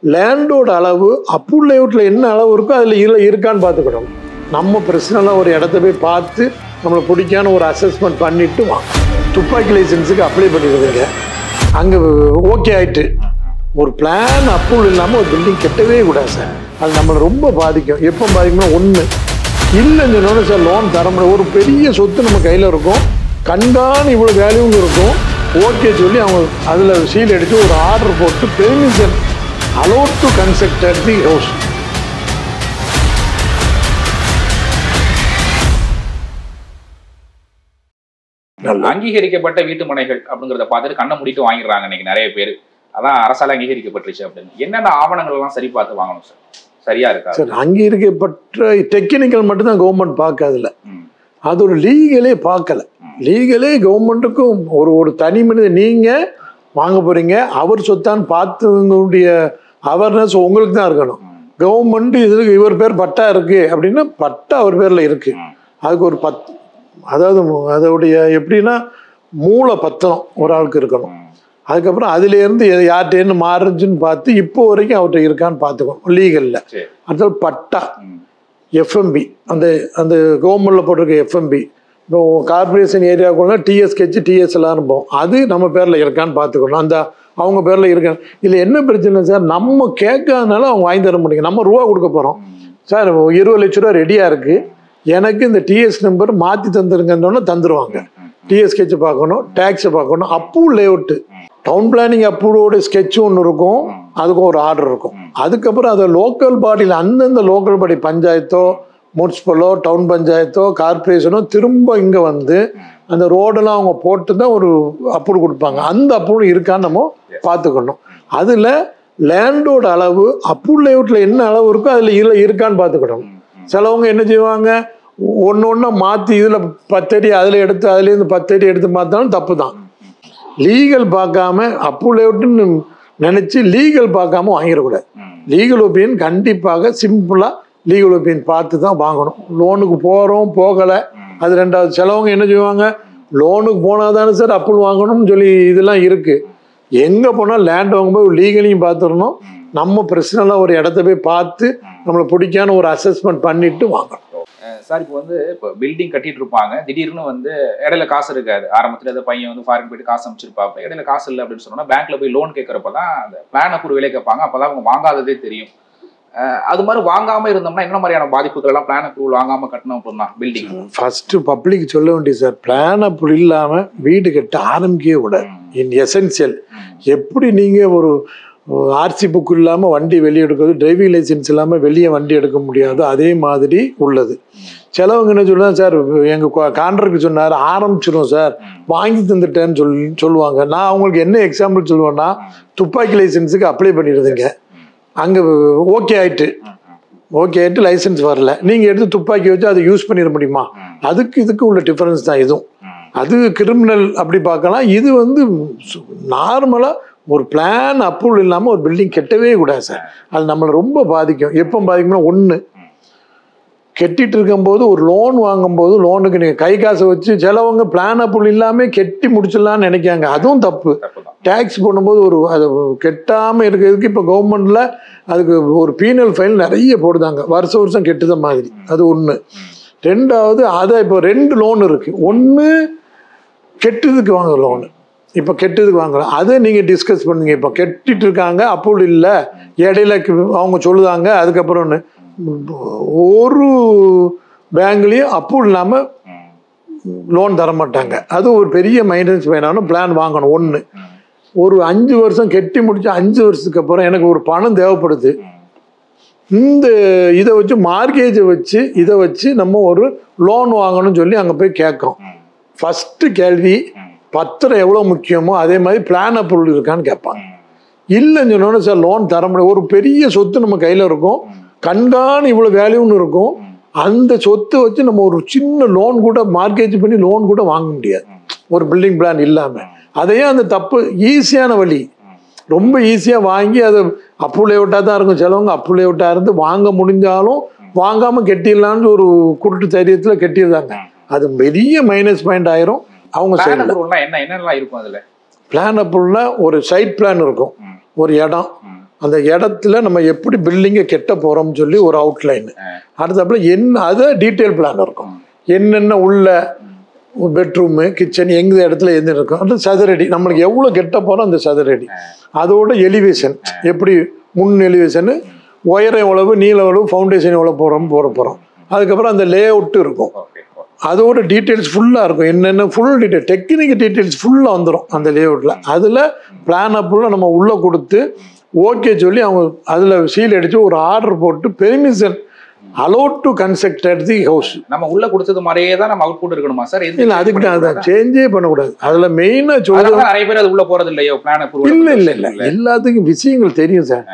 லேண்டோட அளவு அப்ரூவ் லேஅவுட்டில் என்ன அளவு இருக்கோ அதில் இருக்கான்னு பார்த்துக்கணும். நம்ம பர்சனலாக ஒரு இடத்த போய் பார்த்து நம்மளை பிடிக்கான ஒரு அசஸ்மெண்ட் பண்ணிவிட்டு துப்பாக்கி லைசன்ஸுக்கு அப்ளை பண்ணிடுதுங்க. அங்கே ஓகே ஆகிட்டு ஒரு பிளான் அப்ரூவல் இல்லாமல் ஒரு பில்டிங் கட்டவே கூடாது சார். அது நம்மளை ரொம்ப பாதிக்கும். எப்போ பாதிக்கும்னா ஒன்று இல்லைன்னு சொன்னோன்னு சார் லோன் தர முடியாது. ஒரு பெரிய சொத்து நம்ம கையில் இருக்கும், கண்காணி இவ்வளோ வேல்யூங்க இருக்கும், ஓகே சொல்லி அவங்க அதில் சீல் அடித்து ஒரு ஆர்டர் போட்டு permission allowed to construct at the house. அங்கீகரிக்கப்பட்ட வீட்டு மனைகள் அப்படிங்கிறத பார்த்துட்டு கண்ணை மூடிட்டு வாங்கிடுறாங்க இன்னைக்கு நிறைய பேர். அதான் அரசால் அங்கீகரிக்கப்பட்டுருச்சு அப்படின்னு. என்னென்ன ஆவணங்கள் எல்லாம் சரி பார்த்து வாங்கணும் சார்? சரியா இருக்கா சார்? அங்கீகரிக்கப்பட்ட டெக்னிக்கல் மட்டும்தான் கவர்மெண்ட் பார்க்காதுல, அது ஒரு லீகலே பார்க்கல. லீகலே கவர்மெண்ட்டுக்கும் ஒரு தனி மனிதன் நீங்க வாங்க போறீங்க, அவர் சொத்தான்னு பார்த்துடைய அவேர்னஸ் உங்களுக்கு தான் இருக்கணும். கவர்மெண்ட் இதுக்கு இவர் பேர் பட்டா இருக்கு அப்படின்னா பட்டா அவர் பேர்ல இருக்கு. அதுக்கு ஒரு அதாவது அதோடைய எப்படின்னா மூல பத்திரம் ஒரு ஆளுக்கு இருக்கணும். அதுக்கப்புறம் அதுல இருந்து யார்கிட்டேன்னு மாறுச்சுன்னு பார்த்து இப்போ வரைக்கும் அவர்கிட்ட இருக்கான்னு பார்த்துக்கணும் லீகல்ல. அடுத்தது பட்டா எஃப்எம்பி, அந்த அந்த கவர்மெண்ட்ல போட்டிருக்க எஃப்எம்பி. இப்போ கார்பரேஷன் ஏரியாவுக்குள்ள டிஎஸ்கெச் டிஎஸ்எல்லாம் இருப்போம், அது நம்ம பேரில் இருக்கான்னு பார்த்துக்கணும். அந்த அவங்க பேரில் இருக்கான்னு. இதில் என்ன பிரச்சனை சார், நம்ம கேட்காதனால அவங்க வாங்கி தர முடியும். நம்ம ரூபா கொடுக்க போகிறோம் சார், 20 லட்ச ரூபா ரெடியாக இருக்குது, எனக்கு இந்த டிஎஸ் நம்பர் மாற்றி தந்துருங்கன்னு தந்துடுவாங்க. டிஎஸ்கெச் பார்க்கணும், டேக்ஸை பார்க்கணும், அப்ரூவ் லேஅவுட்டு, டவுன் பிளானிங் அப்ரூவோட ஸ்கெட்சு ஒன்று இருக்கும், அதுக்கும் ஒரு ஆர்டர் இருக்கும். அதுக்கப்புறம் அதை லோக்கல் பாடியில் அந்தந்த லோக்கல் பாடி பஞ்சாயத்தோ முனிசிபலோ டவுன் பஞ்சாயத்தோ கார்பரேஷனோ திரும்ப இங்கே வந்து அந்த ரோடெல்லாம் அவங்க போட்டு தான் ஒரு அப்ரூவ் கொடுப்பாங்க. அந்த அப்ரூவ் இருக்கான்னு நம்ம பார்த்துக்கணும். அதில் லேண்டோட அளவு அப்ரூவ் லேஅவுட்டில் என்ன அளவு இருக்கோ அதில் இருக்கான்னு பார்த்துக்கணும். சிலவங்க என்ன செய்வாங்க, ஒன்று மாற்றி இதில் 10 அடி அதில் எடுத்து அதுலேருந்து 10 அடி எடுத்து மாற்றினாலும் தப்பு தான். லீகல் பார்க்காம அப்ரூவ் லேஅவுட்டுன்னு நினச்சி லீகல் பார்க்காம வாங்கிடக்கூடாது. லீகல் ஒப்பீனியன் கண்டிப்பாக சிம்பிளாக லீகல் ஒப்பீனியன் பார்த்து தான் வாங்கணும். லோனுக்கு போகிறோம் போகலை அது ரெண்டாவது. சிலவங்க என்ன செய்வாங்க, லோனுக்கு போனால் தானே சார் அப்ரூவல் வாங்கணும்னு சொல்லி இதெல்லாம் இருக்குது. எங்கே போனால் லேண்ட் வாங்கும்போது லீகலையும் பார்த்துடணும், நம்ம பர்சனலாக ஒரு இடத்த போய் பார்த்து நம்மளை பிடிக்கான ஒரு அசஸ்மெண்ட் பண்ணிட்டு வாங்கணும் சார். இப்போ இப்போ பில்டிங் கட்டிட்டு இருப்பாங்க, திடீர்னு இடையில காசு இருக்காது. ஆரம்பத்தில் அந்த பையன் ஃபாரின் போயிட்டு காசு அமைச்சிருப்பாங்க, இடையில காசு இல்லை அப்படின்னு சொன்னா பேங்க்ல போய் லோன் கேட்கறப்ப தான் அந்த பிளான் அப்ரூவ் விலை கேட்பாங்க. அப்போதான் அவங்க வாங்காததே தெரியும். அது மாதிரி வாங்காம இருந்தோம்னா என்ன மாதிரியான பாதிப்புகள் எல்லாம் பிளான் அப்ரூவல் வாங்காம கட்டணும் அப்படின்னா பில்டிங்? ஃபர்ஸ்ட் பப்ளிக் சொல்ல வேண்டியது சார், பிளான் அப்ரூவல் இல்லாம வீடு கட்ட ஆரம்பிக்கவே கூடாது. இன் எசென்சியல் எப்படி நீங்க ஒரு ஆர்சி புக் இல்லாமல் வண்டி வெளியே எடுக்கிறது, டிரைவிங் லைசன்ஸ் இல்லாமல் வெளியே வண்டி எடுக்க முடியாது, அதே மாதிரி உள்ளது. சிலவங்க என்ன சொல்லுவாங்க, சார் எங்கள் கான்ட்ராக்ட் சொன்னார் ஆரம்பிச்சிடும் சார் வாங்கி தந்துட்டேன்னு சொல்லுவாங்க. நான் அவங்களுக்கு என்ன எக்ஸாம்பிள் சொல்லுவேன்னா, துப்பாக்கி லைசன்ஸுக்கு அப்ளை பண்ணிடுதுங்க, அங்கே ஓகே ஆகிட்டு லைசன்ஸ் வரல, நீங்கள் எடுத்து துப்பாக்கி வச்சு அதை யூஸ் பண்ணிட முடியுமா? அதுக்கு இதுக்கு உள்ள டிஃபரன்ஸ் தான் இதுவும். அது கிரிமினல் அப்படி பார்க்கலாம். இது நார்மலாக ஒரு பிளான் அப்ரூவல் இல்லாமல் ஒரு பில்டிங் கட்டவே கூடாது சார். அது நம்மளை ரொம்ப பாதிக்கும். எப்போ பாதிக்கும்னா ஒன்று கெட்டிட்டு இருக்கும்போது ஒரு லோன் வாங்கும்போது லோனுக்கு நீங்கள் கை காசை வச்சு சிலவங்க பிளான் அப்ரூவல் இல்லாமல் கெட்டி முடிச்சிடலான்னு நினைக்காங்க, அதுவும் தப்பு. டேக்ஸ் போடும்போது அது கெட்டாமல் இருக்கிறதுக்கு இப்போ கவர்மெண்ட்டில் அதுக்கு ஒரு பீனல் ஃபைல் நிறைய போடுதாங்க, வருஷம் கெட்டுத மாதிரி. அது ஒன்று. ரெண்டாவது அதை இப்போ 2 லோன் இருக்குது. ஒன்று கெட்டதுக்கு வாங்க லோனு, இப்போ கெட்டதுக்கு வாங்கலாம், அதை நீங்கள் டிஸ்கஸ் பண்ணுங்க. இப்போ கெட்டிட்டு இருக்காங்க அப்ரூவல் இல்லை, இடையில அவங்க சொல்லுதாங்க, அதுக்கப்புறம் ஒரு பேங்க்லேயும் அப்ரூவல் இல்லாமல் லோன் தர மாட்டாங்க. அது ஒரு பெரிய மைண்டன்ஸ் வேணாலும் பிளான் வாங்கணும். ஒன்று ஒரு 5 வருஷம் கெட்டி முடிச்சு 5 வருஷத்துக்கு அப்புறம் எனக்கு ஒரு பணம் தேவைப்படுது, இந்த இதை வச்சு மார்கேஜை வச்சு இதை வச்சு நம்ம ஒரு லோன் வாங்கணும்னு சொல்லி அங்கே போய் கேட்கும். ஃபஸ்ட்டு கேள்வி பத்திரம் எவ்வளோ முக்கியமோ அதே மாதிரி பிளான் அப்ரூவல் இருக்கான்னு கேட்பாங்க. இல்லைன்னு சொன்னோன்னு சார் லோன் தர முடியாது. ஒரு பெரிய சொத்து நம்ம கையில் இருக்கும், கண்காணி இவ்வளோ வேல்யூன்னு இருக்கும், அந்த சொத்தை வச்சு நம்ம ஒரு சின்ன லோன் கூட மார்கேஜ் பண்ணி லோன் கூட வாங்க முடியாது ஒரு பில்டிங் பிளான் இல்லாமல். அதையே அந்த தப்பு ஈஸியான வழி, ரொம்ப ஈஸியாக வாங்கி அது அப்ரூவல் லேஅவுட்டாக தான் இருக்கும். சிலவங்க அப்ரூவல் லேஅவுட்டாக இருந்து வாங்க முடிஞ்சாலும் வாங்காமல் கெட்டிடலான்னு ஒரு குருட்டு தைரியத்தில் கெட்டிடுறாங்க. அது பெரிய மைனஸ் பாயிண்ட் ஆயிரும். அவங்க என்னெல்லாம் இருக்கும் அதில்? பிளான் அப்ரூவல்னா ஒரு சைட் பிளான் இருக்கும், ஒரு இடம் அந்த இடத்துல நம்ம எப்படி பில்டிங்கை கெட்ட போகிறோம்னு சொல்லி ஒரு அவுட்லைன். அடுத்தப்பல அது டீட்டெயில் பிளான் இருக்கும். என்னென்ன உள்ள பெட்ரூமு கிச்சன் எந்த இடத்துல எந்த இருக்கும், அது சதுரடி நம்மளுக்கு எவ்வளோ கெட்ட போகிறோம் அந்த சதுரடி. அதோட எலிவேஷன் எப்படி முன் எலிவேஷனு, உயரம் எவ்வளவு, நீளம் எவ்வளவு, ஃபவுண்டேஷன் எவ்வளோ போகிறோம். அதுக்கப்புறம் அந்த லே அவுட்டு இருக்கும். அதோட டீட்டெயில்ஸ் ஃபுல்லாக இருக்கும். என்னென்ன ஃபுல் டீட்டெயில் டெக்னிக்கல் டீட்டெயில்ஸ் ஃபுல்லாக வந்துடும் அந்த லே அவுட்டில். அதில் பிளான் அப்புள்ள நம்ம உள்ளே கொடுத்து ஓகே சொல்லி அவங்க அதில் சீல் அடித்து ஒரு ஆர்டர் போட்டு permission allowed to construct at the house. நம்ம உள்ள கொடுத்தது மாதிரியே தான் நம்ம அவுட்புட் இருக்கணுமா சார்? இல்ல அதுக்கு அதை சேஞ்சே பண்ணக்கூடாது. அதுல மெயினா சொல்றது நிறைய பேர் அது உள்ள போறது இல்லையோ பிளான் அப்ரூவல். இல்ல எல்லாத்துக்கும் விஷயங்கள் தெரியும் சார்.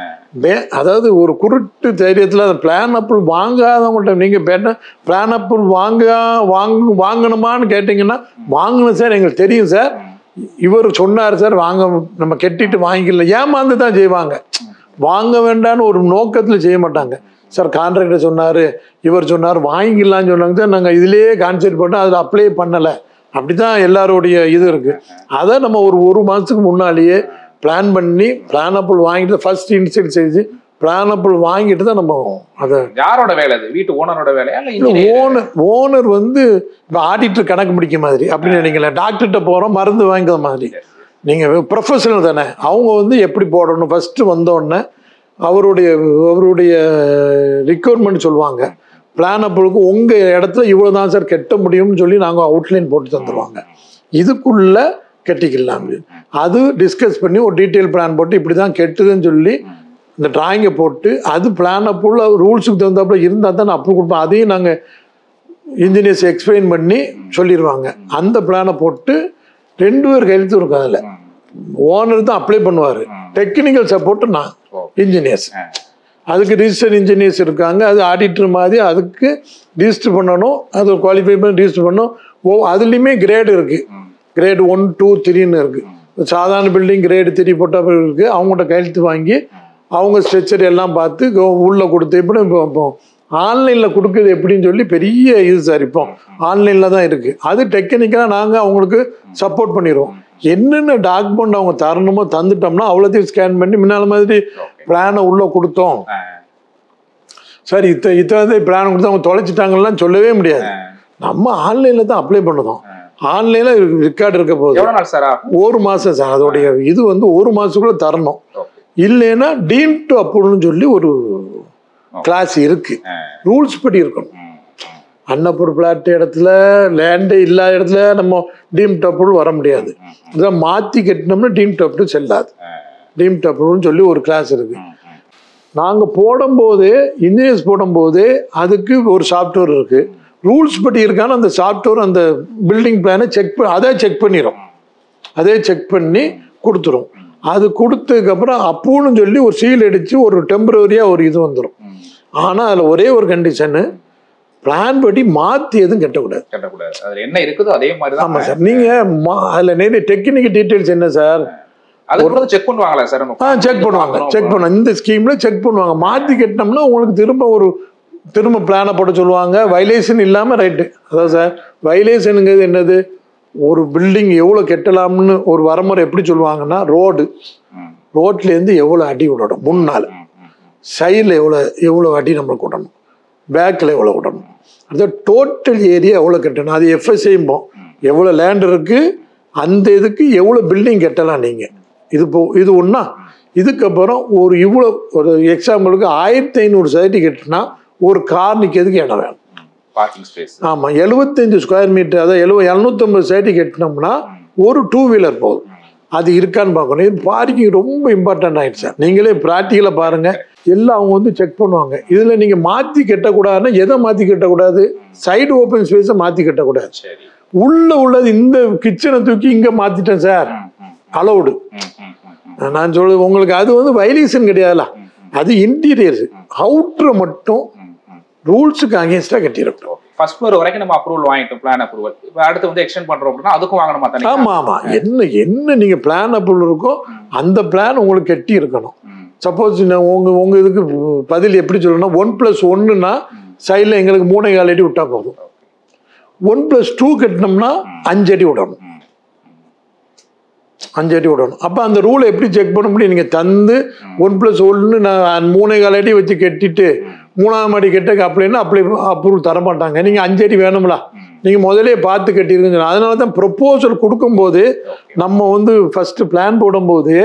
அதாவது ஒரு குருட்டு தைரியத்துல அந்த பிளான் அப்ரூவல் வாங்காதவங்கள்ட்ட நீங்க பிளான் அப்ரூவல் வாங்கணுமான்னு கேட்டீங்கன்னா வாங்கணும் சார், எங்களுக்கு தெரியும் சார், இவர் சொன்னார் சார் வாங்க, நம்ம கெட்டிட்டு வாங்கிக்கல, ஏமாந்து தான் செய்வாங்க. வாங்க வேண்டான்னு ஒரு நோக்கத்துல செய்ய மாட்டாங்க. சார் கான்ட்ராக்டர் சொன்னார், இவர் சொன்னார், வாங்கிக்கலான்னு சொன்னாங்க சார், நாங்கள் இதிலேயே கான்சென்ட்ரேட் பண்ணோம், அதில் அப்ளை பண்ணலை. அப்படி தான் எல்லாருடைய இது இருக்குது. அதை நம்ம ஒரு மாதத்துக்கு முன்னாலேயே பிளான் பண்ணி பிளான் அப்ரூவல் வாங்கிட்டு ஃபர்ஸ்ட் இன்ஸ்டன்ட் செய்து பிளான் அப்ரூவல் வாங்கிட்டு தான் நம்ம அதை. யாரோட வேலை அது? வீட்டு ஓனரோட வேலையா? ஓனர் வந்து இப்போ ஆடிட்டர் கணக்கு முடிக்க மாதிரி அப்படின்னு நினைக்கல. டாக்டர்கிட்ட போகிறோம் மருந்து வாங்கிக்கிற மாதிரி. நீங்கள் ப்ரொஃபஷனல் தானே, அவங்க வந்து எப்படி போடணும் ஃபஸ்ட்டு வந்தோடனே அவருடைய ரிக்வயர்மெண்ட் சொல்லுவாங்க. பிளான் அப்ரூவலுக்கு உங்கள் இடத்துல இவ்வளோ தான் சார் கட்ட முடியும்னு சொல்லி நாங்கள் அவுட்லைன் போட்டு தந்துடுவாங்க. இதுக்குள்ளே கட்டிக்கலாம். அது டிஸ்கஸ் பண்ணி ஒரு டீட்டெயில் பிளான் போட்டு இப்படி தான் கெட்டுதுன்னு சொல்லி இந்த டிராயிங்கை போட்டு அது பிளான் அப்ரூவல் ரூல்ஸுக்கு தகுந்தாப்புல இருந்தால் தான் நான் அப்ரூவ் கொடுப்போம். அதையும் நாங்கள் இன்ஜினியர்ஸ் எக்ஸ்பிளைன் பண்ணி சொல்லிடுவாங்க. அந்த பிளானை போட்டு 2 பேர் கையெழுத்து இருக்கும். அதில் ஓனர் தான் அப்ளை பண்ணுவார், டெக்னிக்கல் சப்போர்ட்டு நான் இன்ஜினியர்ஸ். அதுக்கு ரிஜிஸ்டர் இன்ஜினியர்ஸ் இருக்காங்க. அது ஆடிட்டர் மாதிரி அதுக்கு ரிஜிஸ்டர் பண்ணணும், அது ஒரு குவாலிஃபை பண்ணி ரிஜிஸ்டர் பண்ணணும். அதுலேயுமே கிரேடு இருக்குது. கிரேடு 1, 2, 3ன்னு இருக்குது. சாதாரண பில்டிங் கிரேடு 3 போட்டால் இருக்குது. அவங்கள்ட்ட கையெழுத்து வாங்கி அவங்க ஸ்ட்ரெச்சர் எல்லாம் பார்த்து உள்ளே கொடுத்து எப்படி இப்போ ஆன்லைனில் கொடுக்குறது எப்படின்னு சொல்லி பெரிய இது சார். இப்போ ஆன்லைனில் தான் இருக்குது. அது டெக்னிக்கலாக நாங்கள் அவங்களுக்கு சப்போர்ட் பண்ணிடுவோம். என்னென்ன டாக்குமெண்ட் அவங்க தரணுமோ தந்துட்டோம்னா அவ்வளோத்தையும் ஸ்கேன் பண்ணி முன்னால மாதிரி பிளானை உள்ளே கொடுத்தோம் சார், இத்தனை பிளான் கொடுத்து அவங்க தொலைச்சிட்டாங்கலாம் சொல்லவே முடியாது. நம்ம ஆன்லைனில் தான் அப்ளை பண்ணுறோம். ஆன்லைனில் ரெக்கார்டு இருக்க போகுது. 1 மாதம் சார். அதோடைய இது வந்து 1 மாதத்துக்குள்ளே தரணும். இல்லைன்னா டீம் டு அப்ரூவல்னு சொல்லி ஒரு கிளாஸ் இருக்கு. ரூல்ஸ் படி இருக்கணும். அன்னப்பூர் பிளாட் இடத்துல லேண்டே இல்லாத இடத்துல நம்ம டீம் டு அப்ரூவல் வர முடியாது. இதான் மாற்றி கட்டினோம்னா டீம் டு அப்ரூவல் செல்லாது. டீம் டு அப்ரூவல்னு சொல்லி ஒரு கிளாஸ் இருக்கு. நாங்கள் போடும்போது இன்ஜினியர்ஸ் போடும்போது அதுக்கு ஒரு சாஃப்ட்வேர் இருக்கு. ரூல்ஸ் படி இருக்கான்னு அந்த சாஃப்ட்வேர் அந்த பில்டிங் பிளானை செக் பண்ணிடும். அதே செக் பண்ணி கொடுத்துரும். அது கொடுத்ததுக்கப்புறம் அப்ரூவ்னு சொல்லி ஒரு சீல் அடித்து ஒரு டெம்பரரியாக ஒரு இது வந்துடும். ஆனால் அதில் ஒரே ஒரு கண்டிஷனு, பிளான் படி மாற்றி எதுவும் கட்டக்கூடாது. அதில் என்ன இருக்குதோ அதே மாதிரி தான். ஆமாம் சார். நீங்கள் அதில் நிறைய டெக்னிக்கல் டீட்டெயில்ஸ் என்ன சார் அது செக் பண்ணுவாங்களா சார்? செக் பண்ணுவாங்க. இந்த ஸ்கீமில் செக் பண்ணுவாங்க. மாற்றி கட்டினோம்னா உங்களுக்கு திரும்ப பிளானை போட சொல்லுவாங்க. வயலேஷன் இல்லாமல் ரைட்டு. அதான் சார் வயலேஷனுங்கிறது என்னது, ஒரு பில்டிங் எவ்வளோ கெட்டலாம்னு ஒரு வரமுறை எப்படி சொல்லுவாங்கன்னா, ரோட்லேருந்து எவ்வளோ அடி விடணும், முன்னால் சைடில் எவ்வளோ அடி நம்மளுக்கு விடணும், பேக்கில் எவ்வளோ விடணும், அது டோட்டல் ஏரியா எவ்வளோ கட்டணும். அது எஃப்எஸ்ஐம்போம். எவ்வளோ லேண்ட் இருக்குது அந்த இதுக்கு எவ்வளோ பில்டிங் கட்டலாம் நீங்கள். இது ஒன்றா. இதுக்கப்புறம் ஒரு எக்ஸாம்பிளுக்கு 1500 சதுரடி கட்டினா ஒரு கார் நிற்கிறதுக்கு இடம் வேணும். Parking space. ஆமாம் 75 ஸ்கொயர் மீட்டர், அதாவது 750 சைடு கட்டினோம்னா ஒரு 2 வீலர் போகுது. அது இருக்கான்னு பார்க்கணும். இது பார்க்கிங் ரொம்ப இம்பார்ட்டன்ட் ஆயிடுச்சு. நீங்களே ப்ராக்டிக்கலாக பாருங்கள். எல்லாம் அவங்க வந்து செக் பண்ணுவாங்க. இதில் நீங்கள் மாற்றி கட்டக்கூடாதுன்னா எதை மாற்றி கட்டக்கூடாது, சைடு ஓப்பன் ஸ்பேஸை மாற்றி கட்டக்கூடாது. உள்ளது இந்த கிச்சனை தூக்கி இங்கே மாற்றிட்டேன் சார், அலௌடு. நான் சொல்றது உங்களுக்கு அது வந்து வயலேஷன் கிடையாதுல. அது இன்டீரியர். அவுட்டரை மட்டும் ரூல்ஸுக்கு அகேன்ஸ்டா கட்டிடணும். ஃபர்ஸ்ட் ஃப்ளோர் வரைக்கும் நம்ம அப்ரூவல் வாங்கிட்டோம், பிளான் அப்ரூவல். இப்போ அடுத்து வந்து எக்ஸ்டெண்ட் பண்றோம் அப்படின்னா அதுக்கும் வாங்கணுமா தானே? ஆமா. என்ன நீங்க பிளான் அப்ரூவல் இருக்கோ அந்த பிளான் உங்களுக்கு கட்டி இருக்கணும். சப்போஸ் உங்க இதுக்கு பதில் எப்படி சொல்லணும், 1+1ன்னா சைடில் எங்களுக்கு 3.25 அடி விட்டா போதும். 1+2 கட்டினோம்னா 5 அடி விடணும். 5 அடி விடணும். அப்போ அந்த ரூலை எப்படி செக் பண்ண முடியும்? நீங்கள் தந்து 1+1 நான் 3.25 அடி வச்சு கட்டிட்டு 3ஆம் அடி கெட்டக்கு அப்ரூவல் தர மாட்டாங்க. நீங்கள் 5 அடி வேணும்ல, நீங்கள் முதலே பார்த்து கட்டிருக்குன்னு. அதனால தான் ப்ரொப்போசல் கொடுக்கும்போது நம்ம வந்து ஃபஸ்ட்டு பிளான் போடும்போது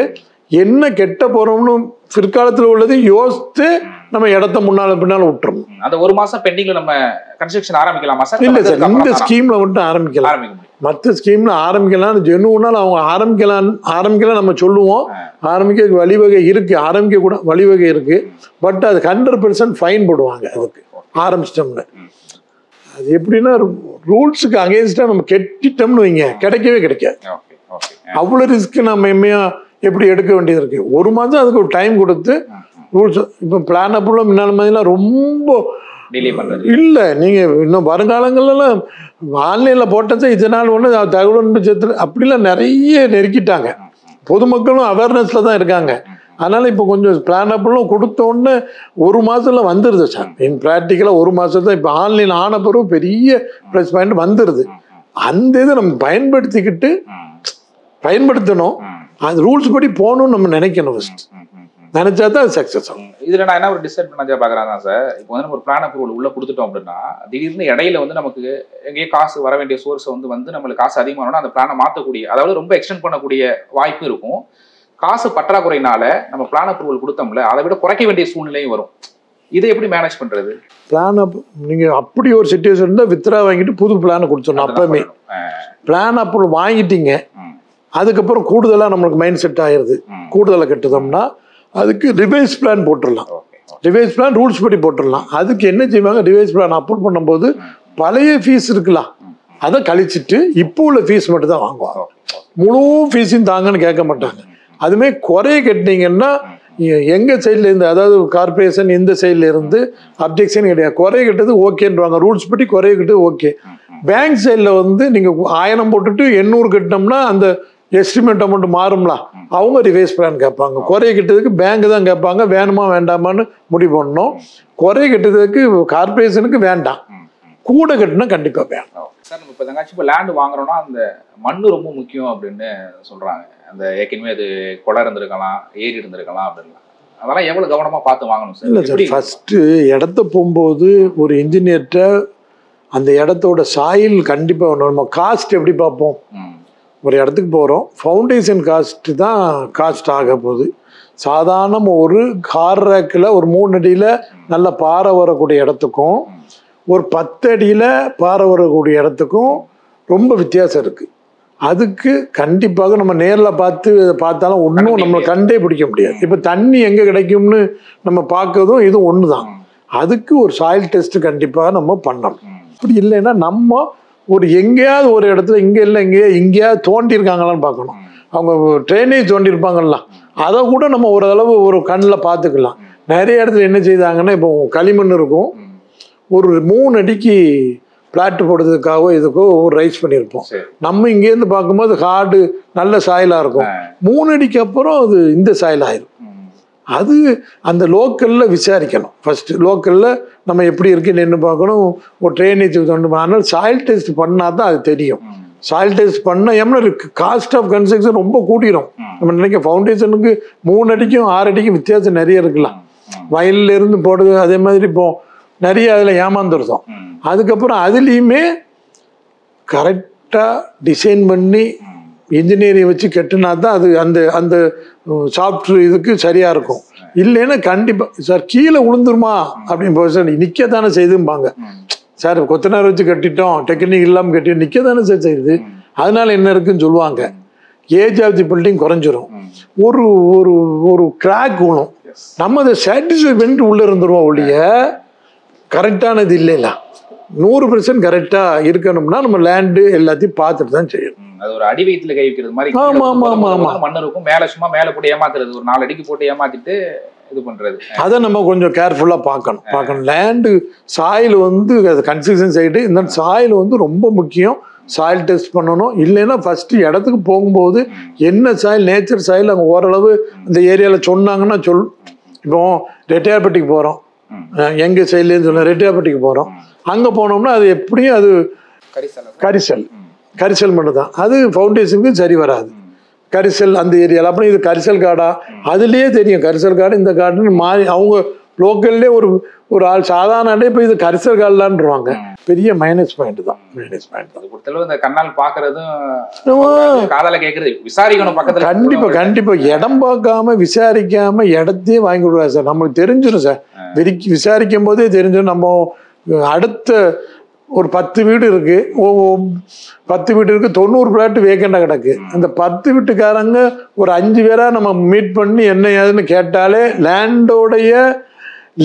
என்ன கெட்ட போகிறோம்னு பிற்காலத்தில் உள்ளது யோசித்து நம்ம இடத்த முன்னால பின்னால விட்டுறோம். அந்த 1 மாசம் பெண்டிங்ல நம்ம கன்ஸ்ட்ரக்ஷன் ஆரம்பிக்கலாமா சார்? இல்லை சார், இந்த ஸ்கீம்ல மட்டும் ஆரம்பிக்கலாம். மற்ற ஸ்கீம்ல ஆரம்பிக்கலாம், ஜெனுவனால் அவங்க ஆரம்பிக்கலாம் நம்ம சொல்லுவோம். ஆரம்பிக்க வழிவகை இருக்கு, ஆரம்பிக்க கூட வழிவகை இருக்கு. பட் அது 100% ஃபைன் போடுவாங்க அதுக்கு ஆரம்பிச்சிட்டோம்னு. அது எப்படின்னா ரூல்ஸுக்கு அகேன்ஸ்டா நம்ம கெட்டிட்டோம்னு வைங்க, கிடைக்கவே கிடைக்காது. அவ்வளோ ரிஸ்க் நம்ம எப்படி எடுக்க வேண்டியது இருக்கு. 1 மாதம் அதுக்கு ஒரு டைம் கொடுத்து ரூல்ஸ் இப்போ பிளான் அப்புறம் முன்னாள் மாதிரிலாம் ரொம்ப இல்லை. நீங்கள் இன்னும் வருங்காலங்கள்லாம் ஆன்லைனில் போட்டதை இதனால் ஒன்று தகவல் பட்சத்தில் அப்படிலாம் நிறைய நெருக்கிட்டாங்க. பொதுமக்களும் அவேர்னஸில் தான் இருக்காங்க. அதனால் இப்போ கொஞ்சம் பிளான் அப்புறம் கொடுத்தோன்னு 1 மாதத்துல வந்துடுது சார். இன் ப்ராக்டிக்கலாக 1 மாதத்துல இப்போ ஆன்லைன் ஆன பிறகு பெரிய ப்ளஸ் பாயிண்ட் வந்துடுது. அந்த இதை நம்ம பயன்படுத்தணும். அது ரூல்ஸ் படி போகணும்னு நம்ம நினைக்கணும். ஃபர்ஸ்ட் நினைச்சா தான் அது சக்ஸஸ் ஆகும். இதில் நான் என்ன ஒரு டிஸ்அட்வான்டேஜாக பார்க்குறேன் தான் சார். இப்போ வந்து நம்ம ஒரு பிளான் அப்ரூவல் உள்ள கொடுத்துட்டோம் அப்படின்னா திடீர்னு இடையில வந்து நமக்கு எங்கேயோ காசு வர வேண்டிய சோர்ஸை வந்து நம்மளுக்கு காசு அதிகமானோன்னா அந்த பிளானை மாற்றக்கூடிய, அதாவது ரொம்ப எக்ஸ்டெண்ட் பண்ணக்கூடிய வாய்ப்பு இருக்கும். காசு பற்றாக்குறையினால நம்ம பிளான் அப்ரூவல் கொடுத்தோம்ல, அதை விட குறைக்க வேண்டிய சூழ்நிலையும் வரும். இதை எப்படி மேனேஜ் பண்றது? பிளான் நீங்கள் அப்படி ஒரு சிச்சுவேஷன் இருந்தால் வித்ரா வாங்கிட்டு புது பிளானை கொடுத்துடணும். அப்பவுமே பிளான் அப்ரூவல் வாங்கிட்டீங்க, அதுக்கப்புறம் கூடுதலாக நம்மளுக்கு மைண்ட் செட் ஆயிடுது, கூடுதலாக கட்டுதோம்னா அதுக்கு ரிவைஸ் பிளான் போட்டுடலாம். ரிவைஸ் பிளான் ரூல்ஸ் படி போட்டுடலாம். அதுக்கு என்ன செய்வாங்க, ரிவைஸ் பிளான் அப்ரூவ் பண்ணும்போது பழைய ஃபீஸ் இருக்கலாம், அதை கழிச்சிட்டு இப்போ உள்ள ஃபீஸ் மட்டும் தான் வாங்குவாங்க. முழு ஃபீஸையும் தாங்கன்னு கேட்க மாட்டாங்க. அதுமாதிரி குறைய கட்டினீங்கன்னா எங்கள் சைடில் இருந்து, அதாவது கார்பரேஷன் இந்த சைடில் இருந்து அப்ஜெக்ஷன் கிடையாது. குறைய கட்டுறது ஓகேன்றாங்க, ரூல்ஸ் படி குறைய கட்டுறது ஓகே. பேங்க் சைடில் வந்து நீங்கள் 1000 போட்டுட்டு 800 கட்டினோம்னா அந்த எஸ்டிமேட் அமௌண்ட் மாறும்ல, அவங்க ரிவைஸ் பிளான் கேட்பாங்க. குறைய கட்டுறதுக்கு பேங்க் தான் கேட்பாங்க, வேணுமா வேண்டாமான்னு முடிவு பண்ணணும். குறைய கட்டுறதுக்கு கார்பரேஷனுக்கு வேண்டாம், கூட கட்டினா கண்டிப்பாக வேண்டாம். சார் நம்ம இப்போ எங்காச்சும் இப்போ லேண்டு வாங்குறோம்னா அந்த மண்ணு ரொம்ப முக்கியம் அப்படின்னு சொல்கிறாங்க. அந்த ஏற்கனவே அது குளம் இருந்திருக்கலாம், ஏரி இருந்திருக்கலாம் அப்படின்லாம். அதெல்லாம் எவ்வளோ கவனமாக பார்த்து வாங்கணும் சார்? இல்லை சார், ஃபஸ்ட்டு இடத்த போகும்போது ஒரு இன்ஜினியர்கிட்ட அந்த இடத்தோட சாயில் கண்டிப்பாக நம்ம காஸ்ட் எப்படி பார்ப்போம். ஒரு இடத்துக்கு போகிறோம், ஃபவுண்டேஷன் காஸ்ட்டு தான் காஸ்ட் ஆக போகுது. சாதாரண ஒரு கார் ரேக்கில் ஒரு 3 அடியில் நல்ல பாறை வரக்கூடிய இடத்துக்கும் ஒரு 10 அடியில் பாறை வரக்கூடிய இடத்துக்கும் ரொம்ப வித்தியாசம் இருக்குது. அதுக்கு கண்டிப்பாக நம்ம நேரில் பார்த்தாலும் ஒன்றும் நம்மளை கண்டே பிடிக்க முடியாது. இப்போ தண்ணி எங்கே கிடைக்கும்னு நம்ம பார்க்கறதும் இது ஒன்று தான். அதுக்கு ஒரு சாயில் டெஸ்ட்டு கண்டிப்பாக நம்ம பண்ணணும். அப்படி இல்லைன்னா நம்ம ஒரு எங்கேயாவது ஒரு இடத்துல இங்கே இல்லை எங்கேயாவது தோண்டியிருக்காங்களான்னு பார்க்கணும். அவங்க ட்ரைனேஜ் தோண்டியிருப்பாங்கலாம், அதை கூட நம்ம ஓரளவு ஒரு கண்ணில் பார்த்துக்கலாம். நிறைய இடத்துல என்ன செய்தாங்கன்னா, இப்போ களிமண் இருக்கும், ஒரு 3 அடிக்கு பிளாட் போடுறதுக்காகவோ இதுக்கோ ஒரு ரைஸ் பண்ணியிருப்போம். நம்ம இங்கேருந்து பார்க்கும்போது ஹார்டு நல்ல சாயிலாக இருக்கும், 3 அடிக்கு அப்புறம் அது இந்த சாயில் ஆயிரும். அது அந்த லோக்கலில் விசாரிக்கணும். ஃபஸ்ட்டு லோக்கலில் நம்ம எப்படி இருக்குன்னு என்ன பார்க்கணும், ஒரு ட்ரைனேஜ் தோண்டு. ஆனால் சாயில் டெஸ்ட் பண்ணால் தான் அது தெரியும். சாயில் டெஸ்ட் பண்ணால் ஏன்னா காஸ்ட் ஆஃப் கன்ஸ்ட்ரக்ஷன் ரொம்ப கூட்டிடும். நம்ம நினைக்க ஃபவுண்டேஷனுக்கு 3 அடிக்கும் 6 அடிக்கும் வித்தியாசம் நிறைய இருக்கலாம். வயலில் இருந்து போடுறது அதே மாதிரி இப்போ நிறைய அதில் ஏமாந்துருந்தோம். அதுக்கப்புறம் அதுலேயுமே கரெக்டாக டிசைன் பண்ணி இன்ஜினியரிங் வச்சு கட்டினா தான் அது அந்த அந்த சாஃப்ட்வேர் இதுக்கு சரியாக இருக்கும். இல்லைன்னா கண்டிப்பாக சார் கீழே விழுந்துருமா அப்படின்னு சார் நிற்கத்தானே செய்தும்பாங்க. சார் கொத்தனார் வச்சு கட்டிட்டோம், டெக்னிக் இல்லாமல் கட்டிட்டோம், நிற்கத்தானே சார் செய்யுது. அதனால என்ன இருக்குன்னு சொல்லுவாங்க, ஏஜ் ஆஃப் தி பில்டிங் குறைஞ்சிரும், ஒரு ஒரு ஒரு கிராக் விழும். நம்ம அதை சாட்டிஸ்ஃபை பண்ணிட்டு உள்ளே இருந்துருவோம் ஒழிய கரெக்டானது இல்லைல்ல. 100% கரெக்டாக இருக்கணும்னா நம்ம லேண்டு எல்லாத்தையும் பார்த்துட்டு தான் செய்யணும். அது ஒரு அடி வயிற்றுல கை வைக்கிறது மாதிரி மண் இருக்கும், மேலே சும்மா மேலே போட்டு ஏமாத்துறது, ஒரு 4 அடிக்கு போட்டு ஏமாத்திட்டு இது பண்றது. அதை நம்ம கொஞ்சம் கேர்ஃபுல்லாக பார்க்கணும். லேண்டு சாயில் வந்து அது கன்ஸ்ட்ரக்ஷன் சைடு இந்த சாயில் வந்து ரொம்ப முக்கியம். சாயில் டெஸ்ட் பண்ணணும். இல்லைன்னா ஃபஸ்ட்டு இடத்துக்கு போகும்போது என்ன சாயில், நேச்சர் சாயில் அங்கே ஓரளவு இந்த ஏரியாவில் சொன்னாங்கன்னா இப்போ ரெட்டியார்பட்டிக்கு போகிறோம், எங்கள் சைட்லேருந்து சொன்ன ரெட்டியார்பட்டிக்கு போகிறோம், அங்கே போனோம்னா அது எப்படியும் அது கரிசல் மட்டும் தான், அது ஃபவுண்டேஷனுக்கு சரி வராது. கரிசல் அந்த ஏரியாவில், அப்புறம் இது கரிசல் காடா, அதுலேயே தெரியும் கரிசல் காடு இந்த காடுன்னு மாறி அவங்க லோக்கல்லே ஒரு ஆள் சாதாரண இப்போ இது கரிசல் காடலான்றாங்க. பெரிய மைனஸ் பாயிண்ட் தான். பொறுத்தளவு இந்த கண்ணால் பாக்குறதும் காதால கேட்கறது விசாரிக்கணும் பக்கத்துல. கண்டிப்பா இடம் பார்க்காம விசாரிக்காம இடத்தையே வாங்கி கொடுக்குறாரு சார். நம்மளுக்கு தெரிஞ்சிடும் சார். விசாரிக்கும் போதே தெரிஞ்சிடும். நம்ம அடுத்த ஒரு 10 வீடு இருக்கு, 10 வீடு இருக்கு, 90 பிளாட் வேக்கண்டா கிடக்கு. அந்த 10 வீட்டுக்காரங்க ஒரு 5 பேரா நம்ம மீட் பண்ணி என்ன ஏதுன்னு கேட்டாலே லேண்டோடைய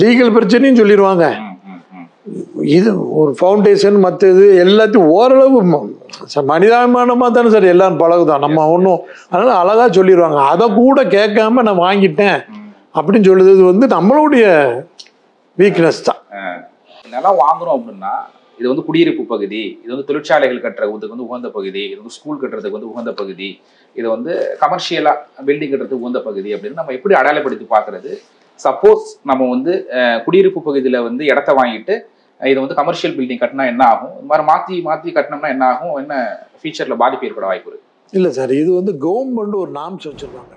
லீகல் பிரச்சனையும் சொல்லிடுவாங்க. இது ஒரு ஃபவுண்டேஷன் மற்ற இது எல்லாத்தையும் ஓரளவு மனிதாபிமானமாக தானே சார் எல்லாரும் பழகுதான். நம்ம ஒன்றும் அதனால அழகா சொல்லிடுவாங்க. அதை கூட கேட்காம நான் வாங்கிட்டேன் அப்படின்னு சொல்லுறது நம்மளுடைய வீக்னஸ் தான். நிலம் வாங்குறோம் அப்படின்னா இது குடியிருப்பு பகுதி, இது தொழிற்சாலைகள் கட்டுறதுக்கு உகந்த பகுதி, இது ஸ்கூல் கட்டுறதுக்கு உகந்த பகுதி, இது கமர்ஷியலா பில்டிங் கட்டுறதுக்கு உகந்த பகுதி அப்படின்னு நம்ம எப்படி அடையாளப்படுத்தி பார்க்கறது? சப்போஸ் நம்ம குடியிருப்பு பகுதியில இடத்த வாங்கிட்டு இது கமர்ஷியல் பில்டிங் கட்டினா என்ன ஆகும், இந்த மாதிரி மாத்தி மாத்தி கட்டினோம்னா என்ன ஆகும், என்ன ஃபியூச்சர்ல பாதிப்பு ஏற்பட வாய்ப்பு இருக்கு? இல்ல சார், இது கவர்மெண்ட் ஒரு நாம்ஸ் வச்சிருக்காங்க.